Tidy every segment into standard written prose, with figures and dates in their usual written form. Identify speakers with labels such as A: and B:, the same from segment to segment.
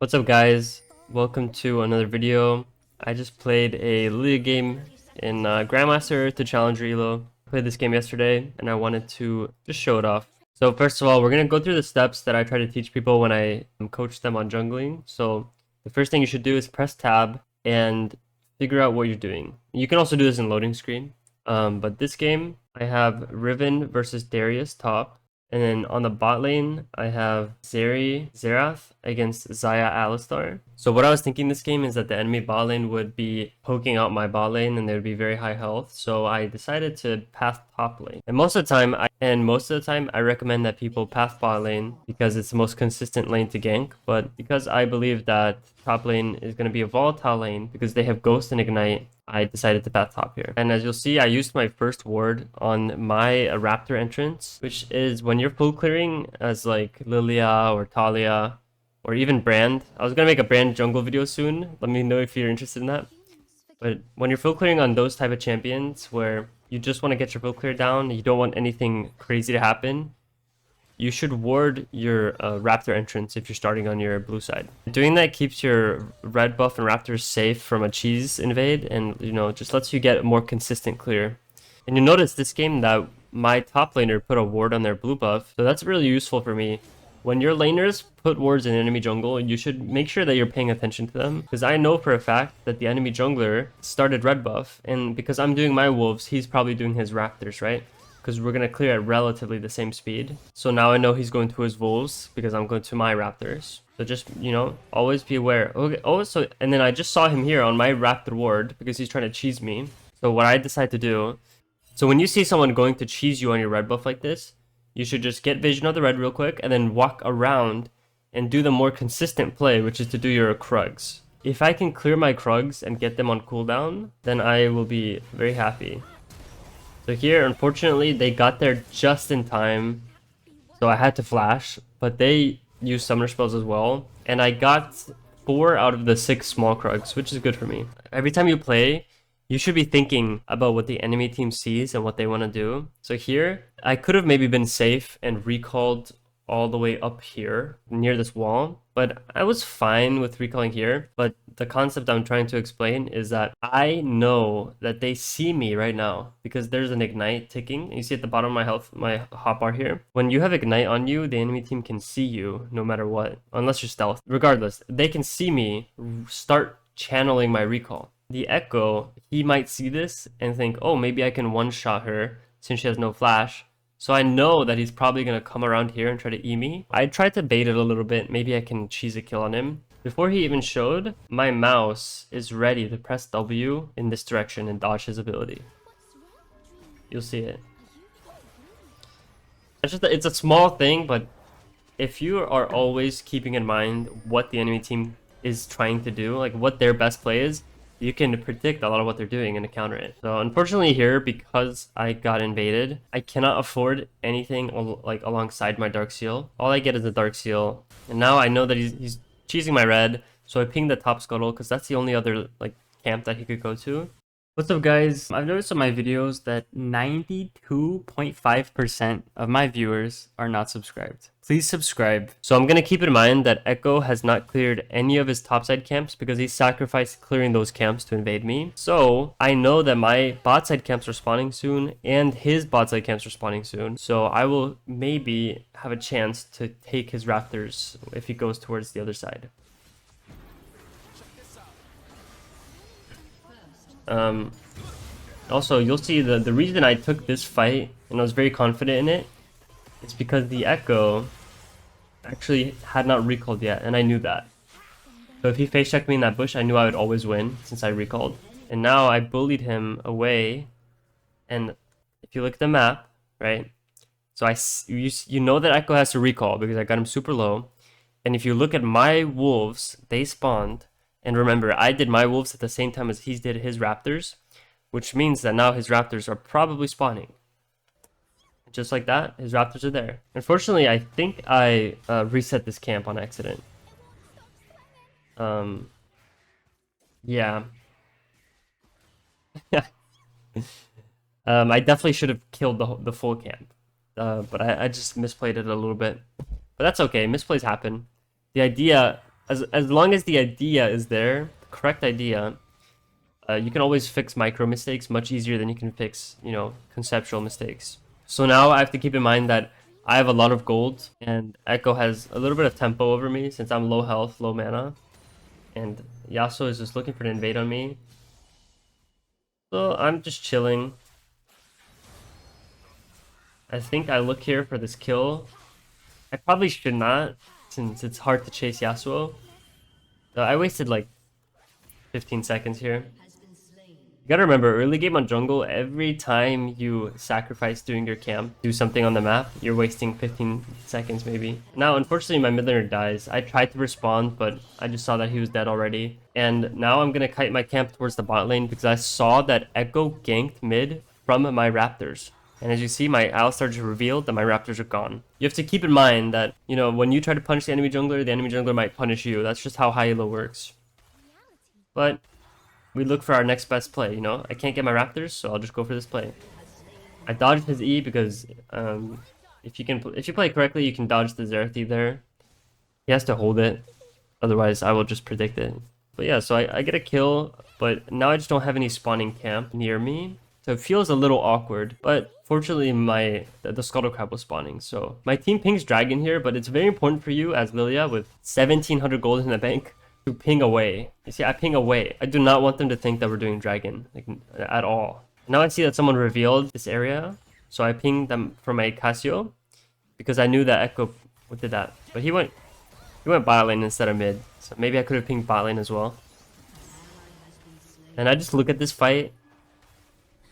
A: What's up guys, welcome to another video. I just played a Lillia game in Grandmaster to Challenger Elo. Played this game yesterday and I wanted to just show it off. So first of all, we're going to go through the steps that I try to teach people when I coach them on jungling. So the first thing you should do is press tab and figure out what you're doing. You can also do this in loading screen. But this game, I have Riven versus Darius top. And then on the bot lane, I have Xerath against Xayah Alistar. So what I was thinking this game is that the enemy bot lane would be poking out my bot lane and they would be very high health. So I decided to path top lane. And most of the time, I recommend that people path bot lane because it's the most consistent lane to gank. But because I believe that top lane is going to be a volatile lane because they have Ghost and Ignite, I decided to path top here. And as you'll see, I used my first ward on my Raptor entrance, which is when you're full clearing as like Lillia or Talia or even Brand. I was going to make a Brand jungle video soon. Let me know if you're interested in that. But when you're full clearing on those type of champions where you just want to get your full clear down, you don't want anything crazy to happen, you should ward your Raptor entrance if you're starting on your blue side. Doing that keeps your red buff and Raptors safe from a cheese invade and, just lets you get a more consistent clear. And you notice this game that my top laner put a ward on their blue buff, so that's really useful for me. When your laners put wards in enemy jungle, you should make sure that you're paying attention to them, because I know for a fact that the enemy jungler started red buff, and because I'm doing my wolves, he's probably doing his Raptors, right? Because we're going to clear at relatively the same speed. So now I know he's going to his wolves because I'm going to my raptors. So just, always be aware. Okay. Oh, and then I just saw him here on my raptor ward because he's trying to cheese me. So what I decide to do, so when you see someone going to cheese you on your red buff like this, you should just get vision of the red real quick and then walk around and do the more consistent play, which is to do your Krugs. If I can clear my Krugs and get them on cooldown, then I will be very happy. So here, unfortunately, they got there just in time, so I had to flash, but they used summoner spells as well, and I got 4 out of the 6 small Krugs, which is good for me. Every time you play, you should be thinking about what the enemy team sees and what they want to do. So here, I could have maybe been safe and recalled all the way up here near this wall, but I was fine with recalling here. But the concept I'm trying to explain is that I know that they see me right now because there's an ignite ticking. You see at the bottom of my hotbar here. When you have ignite on you, the enemy team can see you no matter what, unless you're stealth. Regardless, they can see me start channeling my recall. The Echo, he might see this and think, oh, maybe I can one-shot her since she has no flash. So I know that he's probably going to come around here and try to E me. I tried to bait it a little bit. Maybe I can cheese a kill on him. Before he even showed, my mouse is ready to press W in this direction and dodge his ability. You'll see it. It's a small thing, but if you are always keeping in mind what the enemy team is trying to do, like what their best play is, you can predict a lot of what they're doing and counter it. So unfortunately here, because I got invaded, I cannot afford anything like alongside my Dark Seal. All I get is a Dark Seal. And now I know that he's cheesing my red, so I pinged the top scuttle because that's the only other like camp that he could go to. What's up guys? I've noticed on my videos that 92.5% of my viewers are not subscribed. Please subscribe. So I'm going to keep in mind that Echo has not cleared any of his topside camps because he sacrificed clearing those camps to invade me. So I know that my bot side camps are spawning soon and his bot side camps are spawning soon. So I will maybe have a chance to take his Raptors if he goes towards the other side. Also, you'll see the reason I took this fight and I was very confident in it is because the Echo actually had not recalled yet, and I knew that. So if he face checked me in that bush, I knew I would always win since I recalled. And now I bullied him away, and if you look at the map, right? So you know that Echo has to recall because I got him super low. And if you look at my wolves, they spawned. And remember, I did my wolves at the same time as he did his raptors, which means that now his raptors are probably spawning. Just like that, his raptors are there. Unfortunately, I think I reset this camp on accident. Yeah. I definitely should have killed the full camp. But I just misplayed it a little bit. But that's okay, misplays happen. The idea as long as the idea is there, the correct idea, you can always fix micro mistakes much easier than you can fix, you know, conceptual mistakes. So now I have to keep in mind that I have a lot of gold, and Echo has a little bit of tempo over me since I'm low health, low mana, and Yasuo is just looking for an invade on me. So I'm just chilling. I think I look here for this kill. I probably should not, since it's hard to chase Yasuo. So I wasted like 15 seconds here. You gotta remember, early game on jungle, every time you sacrifice doing your camp, do something on the map, you're wasting 15 seconds maybe. Now, unfortunately, my mid laner dies. I tried to respond, but I just saw that he was dead already. And now I'm gonna kite my camp towards the bot lane because I saw that Echo ganked mid from my Raptors. And as you see, my Alistar just revealed that my Raptors are gone. You have to keep in mind that, you know, when you try to punish the enemy jungler might punish you. That's just how high elo works. But we look for our next best play, you know? I can't get my Raptors, so I'll just go for this play. I dodged his E because if you play correctly, you can dodge the Xerath there. He has to hold it, otherwise I will just predict it. But yeah, so I get a kill, but now I just don't have any spawning camp near me. So it feels a little awkward, but fortunately the Scuttle Crab was spawning. So my team pings Dragon here, but it's very important for you as Lillia with 1700 gold in the bank to ping away. You see, I ping away. I do not want them to think that we're doing Dragon, like, at all. Now I see that someone revealed this area, so I pinged them for my Casio because I knew that Echo did that. But he went bot lane instead of mid, so maybe I could have pinged bot lane as well. And I just look at this fight,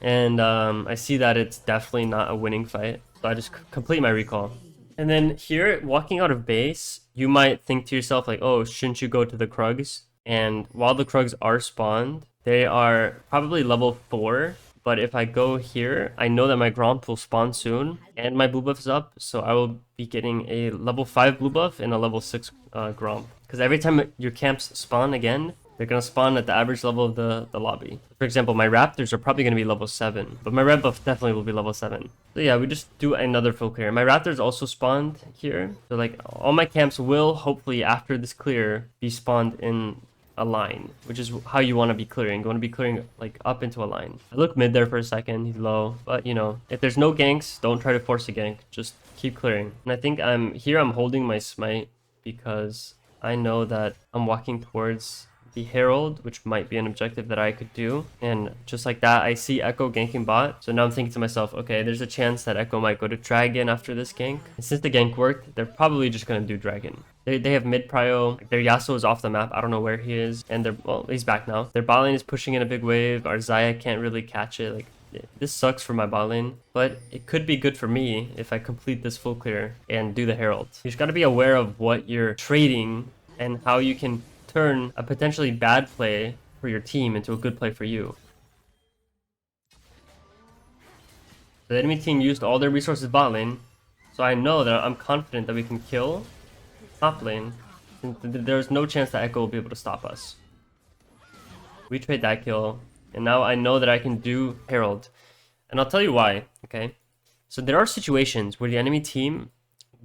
A: and I see that it's definitely not a winning fight, so I just complete my recall. And then here, walking out of base, you might think to yourself like, oh, shouldn't you go to the Krugs? And while the Krugs are spawned, they are probably level 4. But if I go here, I know that my Gromp will spawn soon, and my blue buff is up, so I will be getting a level 5 blue buff and a level 6 Gromp. Because every time your camps spawn again, they're going to spawn at the average level of the lobby. For example, my Raptors are probably going to be level 7, but my red buff definitely will be level 7. So yeah, we just do another full clear. My Raptors also spawned here. So like all my camps will hopefully after this clear be spawned in a line, which is how you want to be clearing. You want to be clearing like up into a line. I look mid there for a second, he's low, but you know, if there's no ganks, don't try to force a gank, just keep clearing. And I think I'm holding my smite because I know that I'm walking towards the Herald, which might be an objective that I could do. And just like that, I see Echo ganking bot. So now I'm thinking to myself, okay, there's a chance that Echo might go to Dragon after this gank. And since the gank worked, they're probably just going to do Dragon. They have mid prio. Their Yasuo is off the map. I don't know where he is. And well, he's back now. Their bot lane is pushing in a big wave. Our Xayah can't really catch it. Like, this sucks for my bot lane, but it could be good for me if I complete this full clear and do the Herald. You just got to be aware of what you're trading and how you can turn a potentially bad play for your team into a good play for you. The enemy team used all their resources bot lane, so I know that I'm confident that we can kill top lane. There's no chance that Echo will be able to stop us. We trade that kill, and now I know that I can do Herald. And I'll tell you why, okay? So there are situations where the enemy team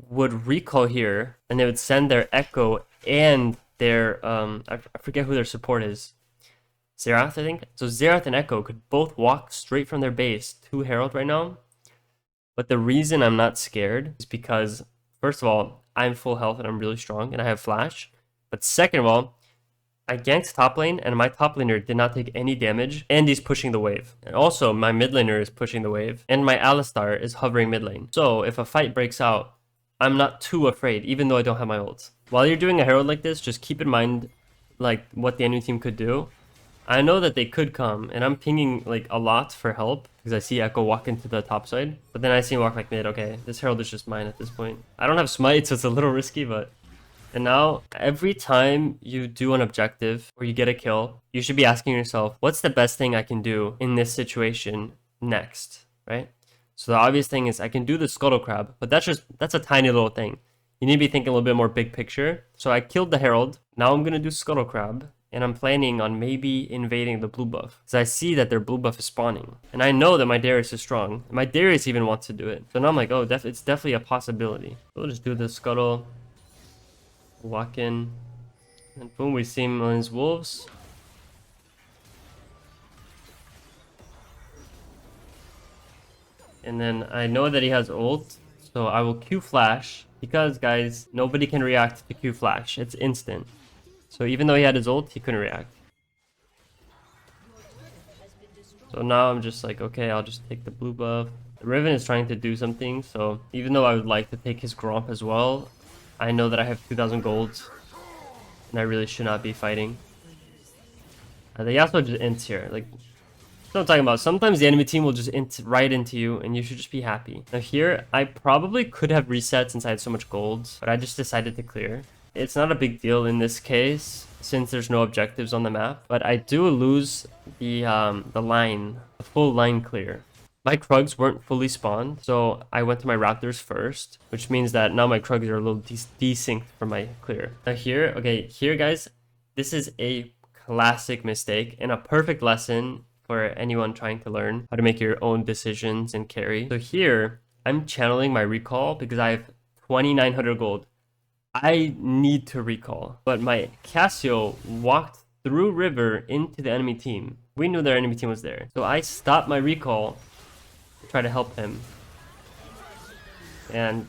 A: would recall here, and they would send their Echo and their I forget who their support is. Xerath, I think. So Xerath and Echo could both walk straight from their base to Herald right now. But the reason I'm not scared is because, first of all, I'm full health and I'm really strong and I have flash. But second of all, I ganked top lane and my top laner did not take any damage and he's pushing the wave. And also my mid laner is pushing the wave and my Alistar is hovering mid lane. So if a fight breaks out, I'm not too afraid even though I don't have my ults. While you're doing a Herald like this, just keep in mind like what the enemy team could do. I know that they could come, and I'm pinging like a lot for help because I see Echo walk into the top side. But then I see him walk like mid. Okay, this Herald is just mine at this point. I don't have smite, so it's a little risky, but... And now, every time you do an objective or you get a kill, you should be asking yourself, what's the best thing I can do in this situation next, right? So the obvious thing is I can do the Scuttle Crab, but that's a tiny little thing. You need to be thinking a little bit more big picture. So I killed the Herald. Now I'm going to do Scuttle Crab. And I'm planning on maybe invading the blue buff. Because I see that their blue buff is spawning. And I know that my Darius is strong. My Darius even wants to do it. So now I'm like, oh, it's definitely a possibility. We'll just do the Scuttle. Walk in. And boom, we see him on his wolves. And then I know that he has ult, so I will Q flash because, guys, nobody can react to Q flash. It's instant. So even though he had his ult, he couldn't react. So now I'm just like, okay, I'll just take the blue buff. The Riven is trying to do something, so even though I would like to take his Gromp as well, I know that I have 2,000 golds, and I really should not be fighting. The Yasuo just ints here. Like, that's what I'm talking about. Sometimes the enemy team will just int right into you, and you should just be happy. Now here, I probably could have reset since I had so much gold, but I just decided to clear. It's not a big deal in this case, since there's no objectives on the map, but I do lose the full line clear. My Krugs weren't fully spawned, so I went to my Raptors first, which means that now my Krugs are a little desynced from my clear. Now here, okay, here guys, this is a classic mistake and a perfect lesson for anyone trying to learn how to make your own decisions and carry. So here, I'm channeling my recall because I have 2,900 gold. I need to recall, but my Cassio walked through river into the enemy team. We knew their enemy team was there, so I stopped my recall to try to help him. And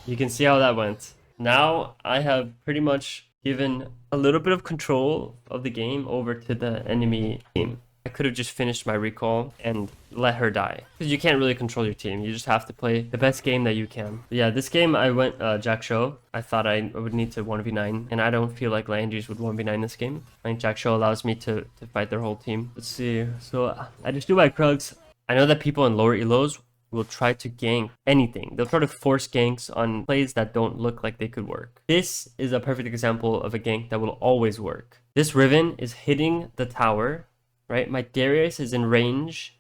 A: you can see how that went. Now I have pretty much given a little bit of control of the game over to the enemy team. I could have just finished my recall and let her die. Because you can't really control your team. You just have to play the best game that you can. But yeah, this game I went Jack Show. I thought I would need to 1v9. And I don't feel like Landry's would 1v9 this game. I think Jack Show allows me to fight their whole team. Let's see. So I just do my Krugs. I know that people in lower elos will try to gank anything. They'll try to force ganks on plays that don't look like they could work. This is a perfect example of a gank that will always work. This Riven is hitting the tower. Right, my Darius is in range,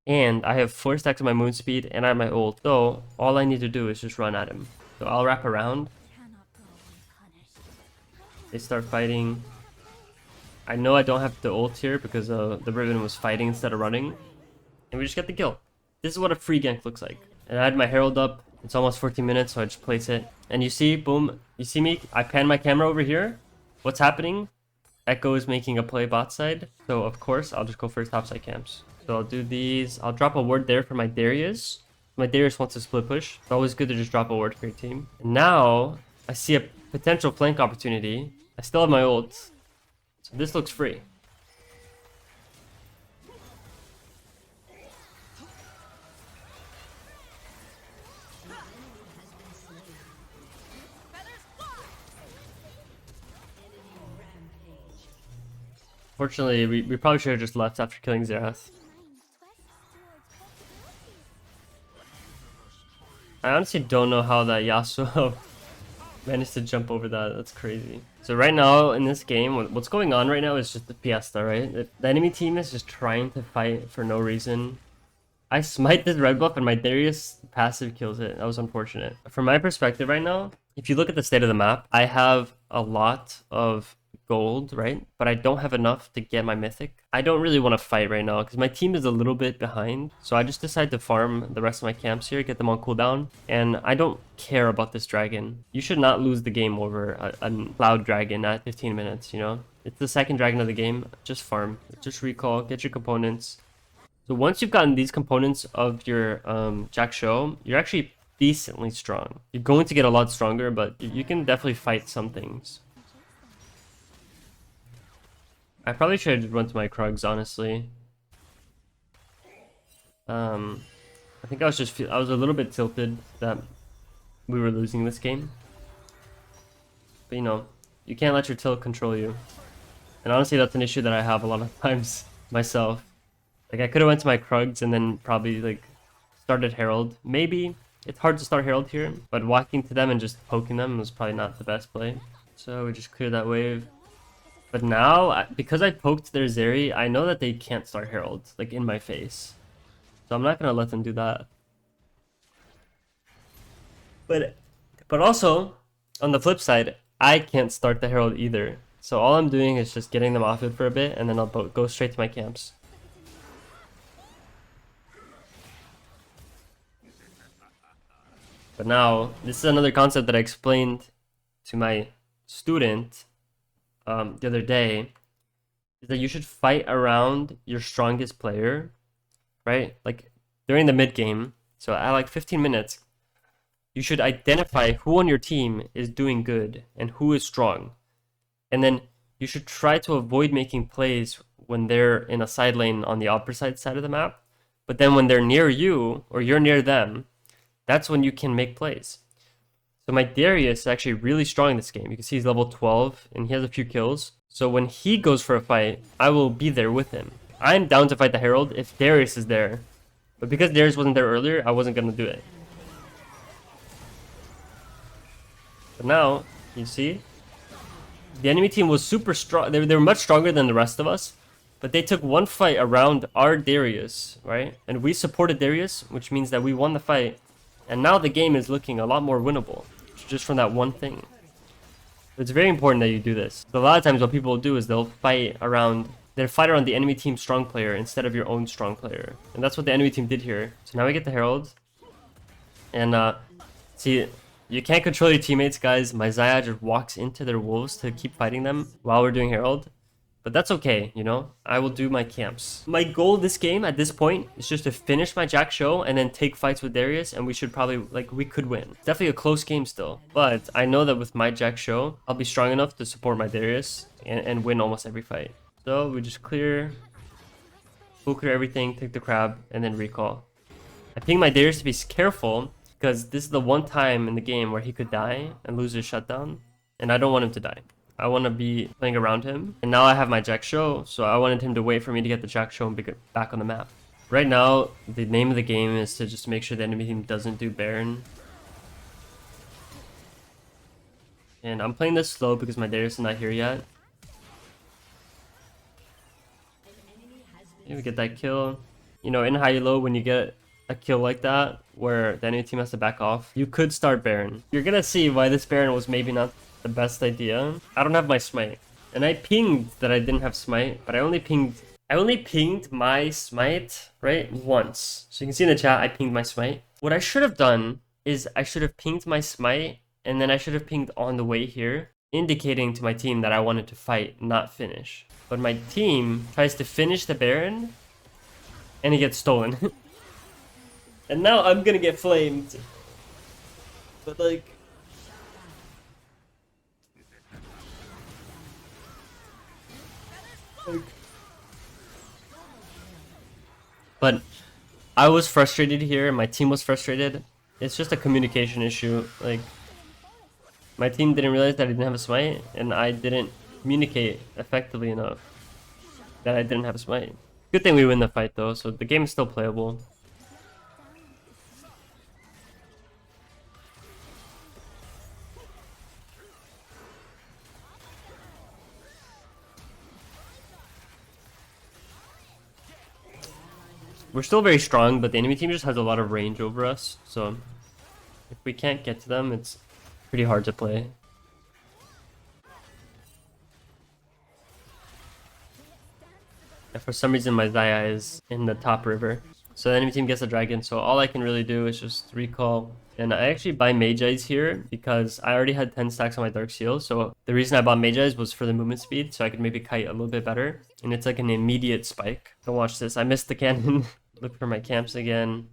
A: and I have 4 stacks of my moon speed, and I have my ult. So all I need to do is just run at him. So I'll wrap around. They start fighting. I know I don't have the ult here because the Riven was fighting instead of running, and we just get the kill. This is what a free gank looks like. And I had my Herald up. It's almost 14 minutes, so I just place it. And you see, boom, you see me? I pan my camera over here. What's happening? Echo is making a play bot side, so of course I'll just go for topside camps. So I'll do these. I'll drop a ward there for my Darius. My Darius wants to split push. It's always good to just drop a ward for your team. And now I see a potential flank opportunity. I still have my ult, so this looks free. Fortunately, we probably should have just left after killing Xerath. I honestly don't know how that Yasuo managed to jump over that. That's crazy. So right now in this game, what's going on right now is just the Fiesta, right? The enemy team is just trying to fight for no reason. I smite this red buff and my Darius passive kills it. That was unfortunate. From my perspective right now, if you look at the state of the map, I have a lot of gold, right? But I don't have enough to get my mythic. I don't really want to fight right now because my team is a little bit behind. So I just decided to farm the rest of my camps here, get them on cooldown. And I don't care about this dragon. You should not lose the game over a cloud dragon at 15 minutes, you know? It's the second dragon of the game. Just farm. Just recall. Get your components. So once you've gotten these components of your Jack Show, you're actually decently strong. You're going to get a lot stronger, but you can definitely fight some things. I probably should have run to my Krugs, honestly. I think I was a little bit tilted that we were losing this game. But you know, you can't let your tilt control you. And honestly, that's an issue that I have a lot of times myself. Like, I could have went to my Krugs and then probably, like, started Herald. Maybe. It's hard to start Herald here, but walking to them and just poking them was probably not the best play. So we just cleared that wave. But now, because I poked their Zeri, I know that they can't start Herald, like, in my face. So I'm not going to let them do that. But also, on the flip side, I can't start the Herald either. So all I'm doing is just getting them off it for a bit, and then I'll go straight to my camps. But now, this is another concept that I explained to my student the other day is that you should fight around your strongest player, right? Like during the mid game. So at like 15 minutes, you should identify who on your team is doing good and who is strong. And then you should try to avoid making plays when they're in a side lane on the opposite side of the map. But then when they're near you or you're near them, that's when you can make plays. So my Darius is actually really strong in this game. You can see he's level 12 and he has a few kills. So when he goes for a fight, I will be there with him. I'm down to fight the Herald if Darius is there. But because Darius wasn't there earlier, I wasn't going to do it. But now, you see, the enemy team was super strong. They were much stronger than the rest of us. But they took one fight around our Darius, right? And we supported Darius, which means that we won the fight. And now the game is looking a lot more winnable, just from that one thing. It's very important that you do this. So a lot of times what people will do is they'll fight around the enemy team's strong player instead of your own strong player. And that's what the enemy team did here. So now we get the Herald. And see, you can't control your teammates, guys. My Xayah just walks into their wolves to keep fighting them while we're doing Herald. But that's okay, you know? I will do my camps. My goal this game at this point is just to finish my Jack show and then take fights with Darius, and we should probably, like, we could win. It's definitely a close game still. But I know that with my Jack show, I'll be strong enough to support my Darius and win almost every fight. So we just full clear everything, take the crab, and then recall. I ping my Darius to be careful, because this is the one time in the game where he could die and lose his shutdown, and I don't want him to die. I want to be playing around him. And now I have my Jack show, so I wanted him to wait for me to get the Jack show and be back on the map. Right now, the name of the game is to just make sure the enemy team doesn't do Baron. And I'm playing this slow because my Darius is not here yet. Maybe we get that kill. You know, in high-low, when you get a kill like that, where the enemy team has to back off, you could start Baron. You're gonna see why this Baron was maybe not the best idea. I don't have my smite. And I pinged that I didn't have smite, but I only pinged my smite, right, once. So you can see in the chat, I pinged my smite. What I should have done is I should have pinged my smite, and then I should have pinged on the way here, indicating to my team that I wanted to fight, not finish. But my team tries to finish the Baron, and he gets stolen. And now I'm gonna get flamed. But like... But I was frustrated here, and my team was frustrated. It's just a communication issue. Like, my team didn't realize that I didn't have a smite, and I didn't communicate effectively enough that I didn't have a smite. Good thing we win the fight though, so the game is still playable. We're still very strong, but the enemy team just has a lot of range over us, so if we can't get to them, it's pretty hard to play. And for some reason, my Xayah is in the top river. So the enemy team gets a dragon, so all I can really do is just recall. And I actually buy Mage Eyes here because I already had 10 stacks on my Dark Seal. So the reason I bought Mage Eyes was for the movement speed, so I could maybe kite a little bit better. And it's like an immediate spike. Don't watch this. I missed the cannon. Look for my camps again.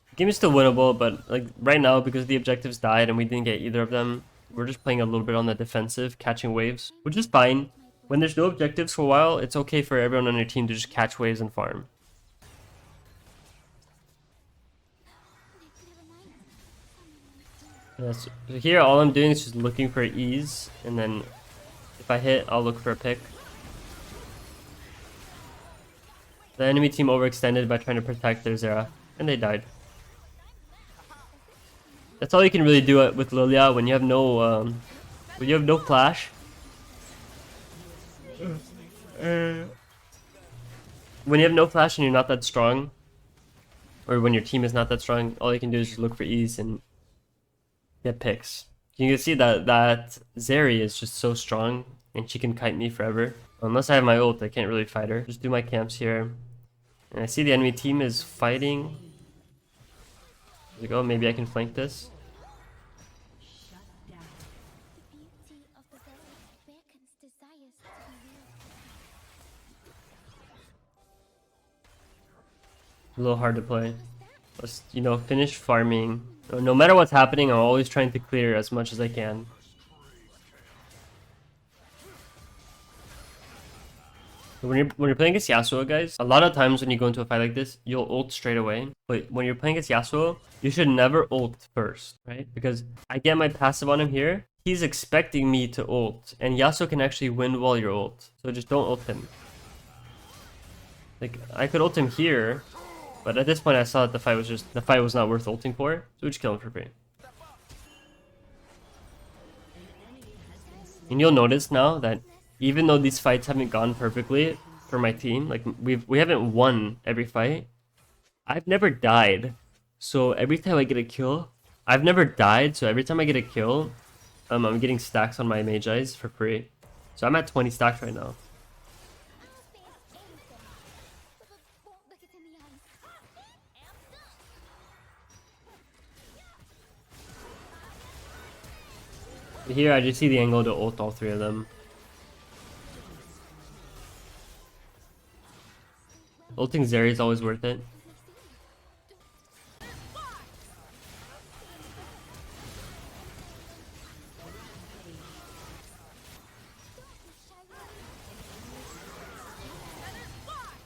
A: The game is still winnable, but like right now, because the objectives died and we didn't get either of them, we're just playing a little bit on the defensive, catching waves, which is fine. When there's no objectives for a while, it's okay for everyone on your team to just catch waves and farm. So here, all I'm doing is just looking for ease, and then if I hit, I'll look for a pick. The enemy team overextended by trying to protect their Xayah, and they died. That's all you can really do with Lillia when you have no flash. When you have no flash and you're not that strong, or when your team is not that strong, all you can do is just look for ease and get picks. You can see that Zeri is just so strong, and she can kite me forever. Unless I have my ult, I can't really fight her. Just do my camps here. And I see the enemy team is fighting. we go. Maybe I can flank this. A little hard to play. Let's, you know, finish farming. No matter what's happening, I'm always trying to clear as much as I can. When you're playing against Yasuo, guys, a lot of times when you go into a fight like this, you'll ult straight away. But when you're playing against Yasuo, you should never ult first, right? Because I get my passive on him here. He's expecting me to ult, and Yasuo can actually win while you're ult. So just don't ult him. Like, I could ult him here, but at this point I saw that the fight was not worth ulting for, so we just kill him for free. And you'll notice now that even though these fights haven't gone perfectly for my team, like we haven't won every fight, I've never died. So every time I get a kill, I've never died, so every time I get a kill, I'm getting stacks on my mage eyes for free. So I'm at 20 stacks right now. Here I just see the angle to ult all three of them. Ulting Zeri is always worth it.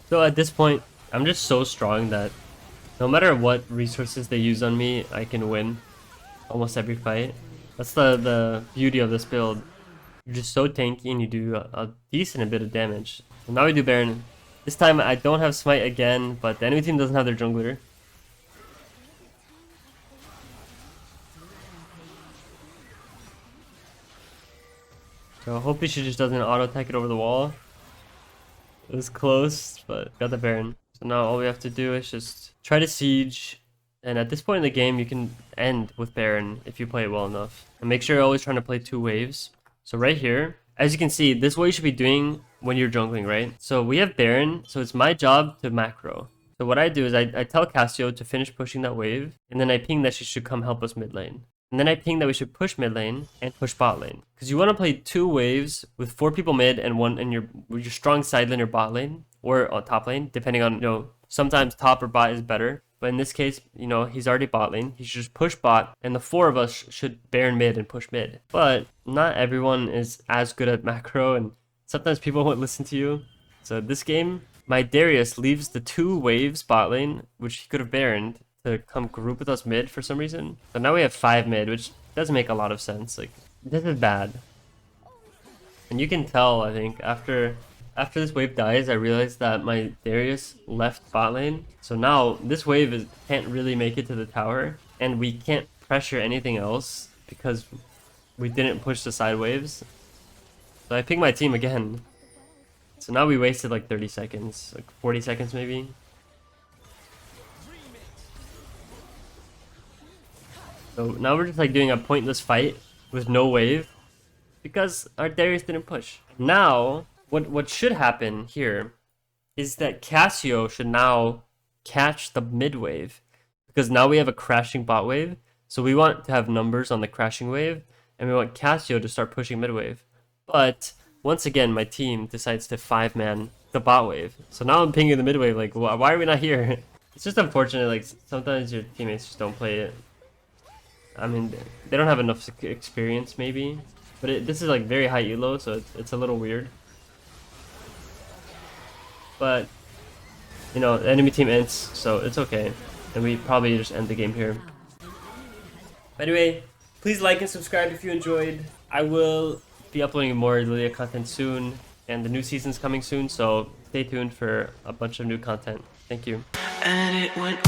A: So at this point, I'm just so strong that no matter what resources they use on me, I can win almost every fight. That's the beauty of this build. You're just so tanky and you do a decent bit of damage. So now we do Baron. This time I don't have Smite again, but the enemy team doesn't have their jungler. So hopefully she just doesn't auto attack it over the wall. It was close, but got the Baron. So now all we have to do is just try to siege. And at this point in the game, you can end with Baron if you play it well enough. And make sure you're always trying to play 2 waves. So right here, as you can see, this is what you should be doing when you're jungling, right? So we have Baron, so it's my job to macro. So what I do is I tell Cassio to finish pushing that wave, and then I ping that she should come help us mid lane. And then I ping that we should push mid lane and push bot lane. Because you want to play 2 waves with 4 people mid and 1 in your strong side lane or bot lane, or top lane, depending on, you know, sometimes top or bot is better. But in this case, you know, he's already bot lane. He should just push bot, and the 4 of us should Baron mid and push mid. But not everyone is as good at macro, and sometimes people won't listen to you. So this game, my Darius leaves the 2 waves bot lane, which he could have Baroned, to come group with us mid for some reason. So now we have 5 mid, which doesn't make a lot of sense. Like, this is bad. And you can tell, I think, after this wave dies, I realized that my Darius left bot lane. So now this wave can't really make it to the tower, and we can't pressure anything else because we didn't push the side waves. So I pinged my team again. So now we wasted like 30 seconds, like 40 seconds maybe. So now we're just like doing a pointless fight with no wave because our Darius didn't push. Now, what should happen here is that Cassio should now catch the mid wave, because now we have a crashing bot wave. So we want to have numbers on the crashing wave, and we want Cassio to start pushing mid wave. But once again, my team decides to 5-man the bot wave. So now I'm pinging the mid wave, like, why are we not here? It's just unfortunate, like, sometimes your teammates just don't play it. I mean, they don't have enough experience, maybe. But this is, like, very high elo, so it's a little weird. But, you know, the enemy team ends, so it's okay. And we probably just end the game here. But anyway, please like and subscribe if you enjoyed. I will be uploading more Lillia content soon, and the new season's coming soon, so stay tuned for a bunch of new content. Thank you. And it went